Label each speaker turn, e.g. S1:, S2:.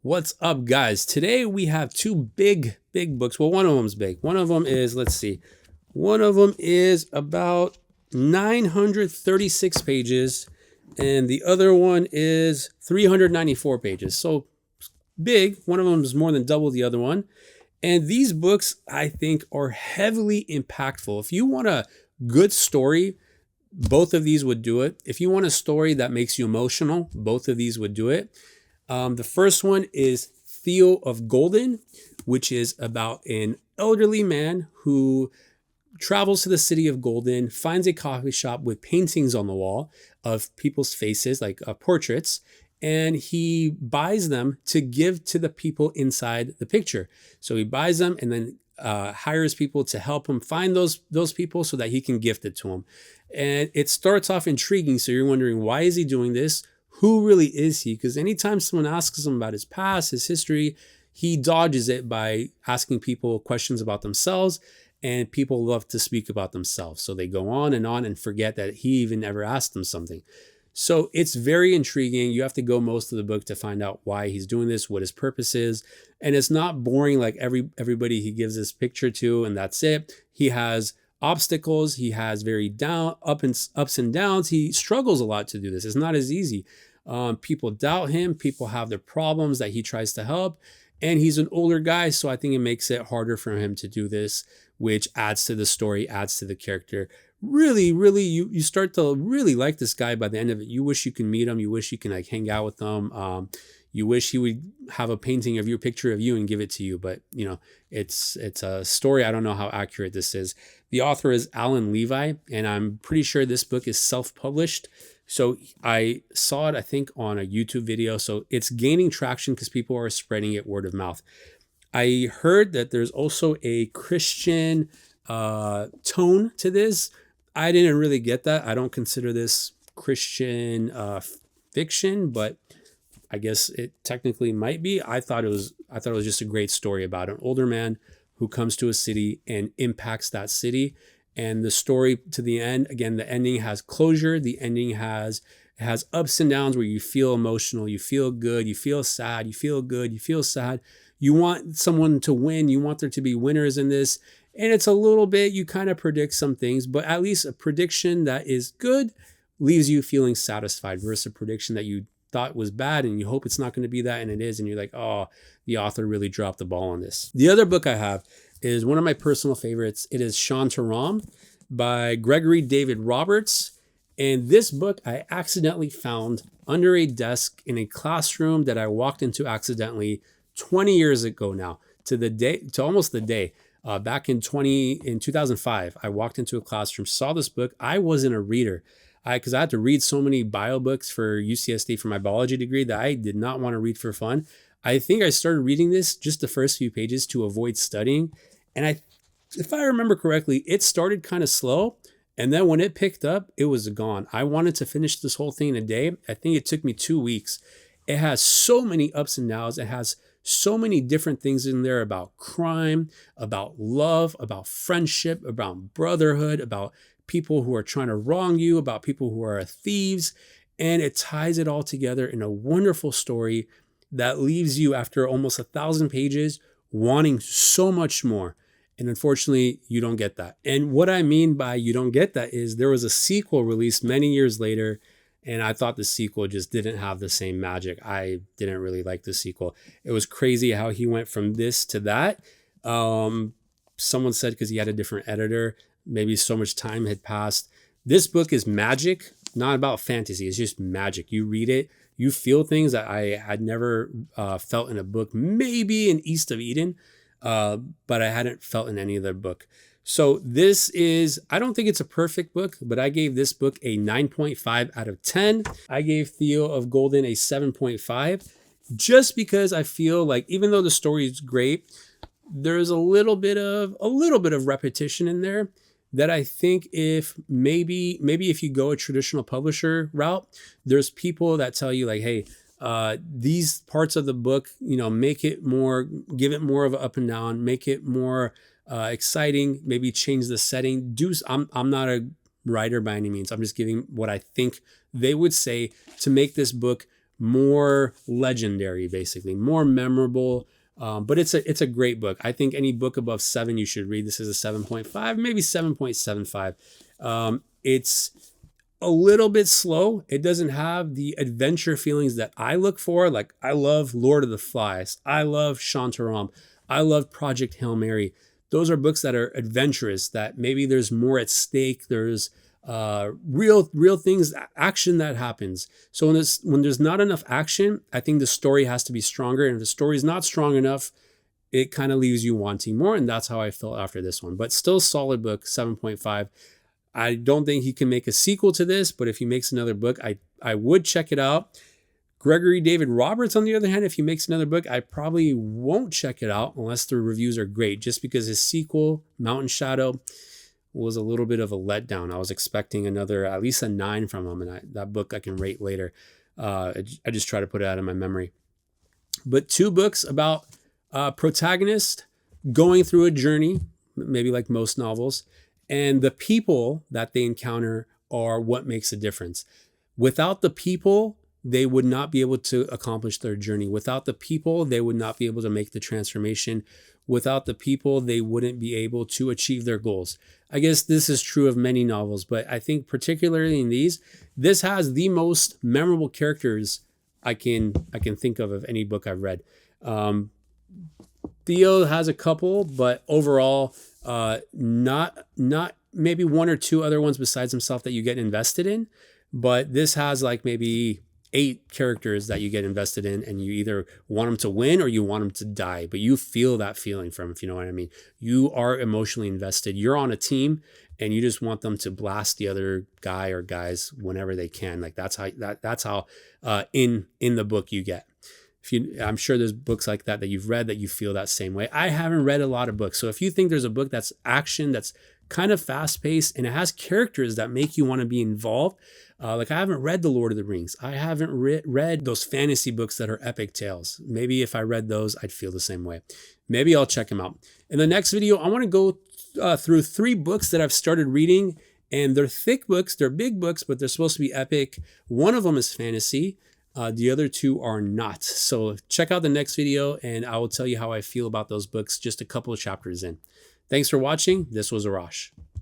S1: What's up, guys? Today we have two big books. Well, one of them's big. One of them is, let's see, one of them is about 936 pages, and the other one is 394 pages. So big. One of them is more than double the other one. And these books, I think, are heavily impactful. If you want a good story, both of these would do it. If you want a story that makes you emotional, both of these would do it. The first one is Theo of Golden, which is about an elderly man who travels to the city of Golden, finds a coffee shop with paintings on the wall of people's faces, like portraits, and he buys them to give to the people inside the picture. So he buys them and then hires people to help him find those people so that he can gift it to them. And it starts off intriguing. So you're wondering, why is he doing this? Who really is he? Because anytime someone asks him about his past, his history, he dodges it by asking people questions about themselves. And people love to speak about themselves. So they go on and forget that he even ever asked them something. So it's very intriguing. You have to go most of the book to find out why he's doing this, what his purpose is. And it's not boring like everybody he gives this picture to and that's it. He has obstacles. He has very ups and downs. He struggles a lot to do this. It's not as easy. People doubt him. People have their problems that he tries to help. And he's an older guy, so I think it makes it harder for him to do this, which adds to the story, adds to the character. Really, you start to really like this guy by the end of it. You wish you can meet him. You wish you can like hang out with him. You wish he would have a painting of your picture of you and give it to you. But you know, it's a story. I don't know how accurate this is. The author is Alan Levi, and I'm pretty sure this book is self-published. So I saw it, I think, on a YouTube video. So it's gaining traction because people are spreading it word of mouth. I heard that there's also a Christian tone to this. I didn't really get that. I don't consider this Christian fiction, but I guess it technically might be. I thought it was just a great story about an older man who comes to a city and impacts that city. And the story to the end, again, the ending has closure. The ending has ups and downs where you feel emotional, you feel good, you feel sad, you feel good, you feel sad. You want someone to win. You want there to be winners in this. And it's a little bit, you kind of predict some things, but at least a prediction that is good leaves you feeling satisfied versus a prediction that you thought was bad and you hope it's not going to be that and it is. And you're like, oh, the author really dropped the ball on this. The other book I have is one of my personal favorites. It is Shantaram by Gregory David Roberts. And this book I accidentally found under a desk in a classroom that I walked into accidentally 20 years ago now, to almost the day. Back in 2005, I walked into a classroom, saw this book. I wasn't a reader because I had to read so many bio books for UCSD for my biology degree that I did not want to read for fun. I think I started reading this just the first few pages to avoid studying. And if I remember correctly, it started kind of slow. And then when it picked up, it was gone. I wanted to finish this whole thing in a day. I think it took me 2 weeks. It has so many ups and downs. It has so many different things in there about crime, about love, about friendship, about brotherhood, about people who are trying to wrong you, about people who are thieves. And it ties it all together in a wonderful story that leaves you after almost 1,000 pages wanting so much more. And unfortunately, you don't get that. And what I mean by you don't get that is there was a sequel released many years later, and I thought the sequel just didn't have the same magic. I didn't really like the sequel. It was crazy how he went from this to that. Someone said because he had a different editor, maybe so much time had passed. This book is magic, not about fantasy. It's just magic. You read it, you feel things that I had never felt in a book, maybe in East of Eden, but I hadn't felt in any other book. So this is, I don't think it's a perfect book, but I gave this book a 9.5 out of 10. I gave Theo of Golden a 7.5 just because I feel like even though the story is great, there's a little bit of repetition in there that I think if maybe if you go a traditional publisher route, there's people that tell you like, hey, these parts of the book, make it more, give it more of an up and down, make it more exciting, maybe change the setting. I'm not a writer by any means. I'm just giving what I think they would say to make this book more legendary, basically, more memorable. But it's a great book. I think any book above 7 you should read. This is a 7.5, maybe 7.75. It's a little bit slow. It doesn't have the adventure feelings that I look for. Like, I love Lord of the Flies. I love Shantaram. I love Project Hail Mary. Those are books that are adventurous, that maybe there's more at stake. There's real things, action that happens. So when there's not enough action, I think the story has to be stronger. And if the story is not strong enough, it kind of leaves you wanting more. And that's how I felt after this one. But still solid book, 7.5. I don't think he can make a sequel to this, but if he makes another book, I would check it out. Gregory David Roberts, on the other hand, if he makes another book, I probably won't check it out unless the reviews are great, just because his sequel, Mountain Shadow, was a little bit of a letdown. I was expecting at least a 9 from him, and that book I can rate later. I just try to put it out of my memory. But 2 books about protagonist going through a journey, maybe like most novels, and the people that they encounter are what makes a difference. Without the people, they would not be able to accomplish their journey. Without the people, they would not be able to make the transformation. Without the people, they wouldn't be able to achieve their goals. I guess this is true of many novels, but I think particularly in this has the most memorable characters I can think of any book I've read. Theo has a couple, but overall, not maybe 1 or 2 other ones besides himself that you get invested in. But this has like maybe 8 characters that you get invested in, and you either want them to win or you want them to die. But you feel that feeling from, if you know what I mean. You are emotionally invested. You're on a team, and you just want them to blast the other guy or guys whenever they can. Like that's how in the book you get. I'm sure there's books like that you've read that you feel that same way. I haven't read a lot of books. So if you think there's a book that's action, that's kind of fast paced, and it has characters that make you want to be involved, like I haven't read The Lord of the Rings. I haven't read those fantasy books that are epic tales. Maybe if I read those, I'd feel the same way. Maybe I'll check them out. In the next video, I want to go through 3 books that I've started reading, and they're thick books. They're big books, but they're supposed to be epic. One of them is fantasy. The other 2 are not. So check out the next video, and I will tell you how I feel about those books just a couple of chapters in. Thanks for watching. This was Arash.